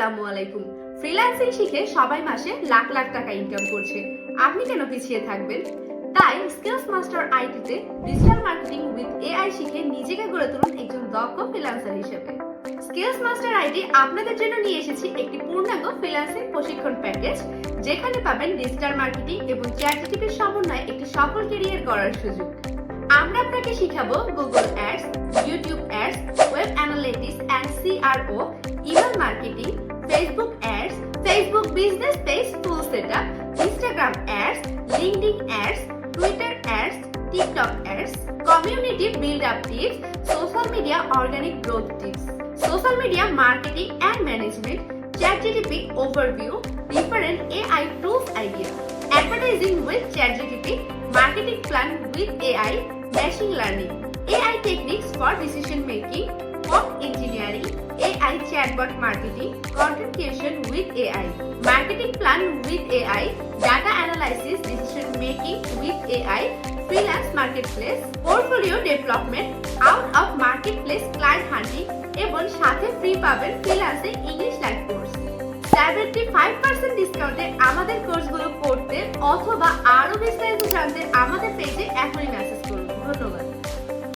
আসসালামু আলাইকুম। ফ্রিল্যান্সিং শিখে সবাই মাসে লাখ লাখ টাকা ইনকাম করছে। আপনি কেন পিছিয়ে থাকবেন? তাই স্কিলস মাস্টার আইটিতে ডিজিটাল মার্কেটিং উইথ এআই শিখে নিজেকে গড়ে তুলুন একজন দক্ষ ফ্রিল্যান্সার হিসেবে। স্কিলস মাস্টার আইটি আপনাদের জন্য নিয়ে এসেছি একটি পূর্ণাঙ্গ ফ্রিল্যান্সিং প্রশিক্ষণ প্যাকেজ, যেখানে পাবেন ডিজিটাল মার্কেটিং এবং চ্যাটজিপিটির সমন্বয়ে একটি সফল ক্যারিয়ার গড়ার সুযোগ। আমরা আপনাকে শিখাবো Google ads, YouTube ads, web analytics and CRO, email marketing, Facebook ads, Facebook business page full setup, Instagram ads, LinkedIn ads, Twitter ads, TikTok ads, community build up tips, social media organic growth tips, social media marketing and management, ChatGPT overview, different AI tools idea, advertising with ChatGPT, marketing plan with AI, machine learning, AI techniques for decision making, prompt engineering, AI chatbot marketing, content creation with AI, marketing plan with AI, data analysis, decision making with AI, freelance marketplace, portfolio development, out of marketplace client hunting এবং সাথে free পাবেন ফ্রিল্যান্সে English live course. 75% ডিসকাউন্টে আমাদের কোর্সগুলো পড়তে অথবা আরো বিস্তারিত জানতে আমাদের পেজে এখনই মেসেজ করুন। ধন্যবাদ।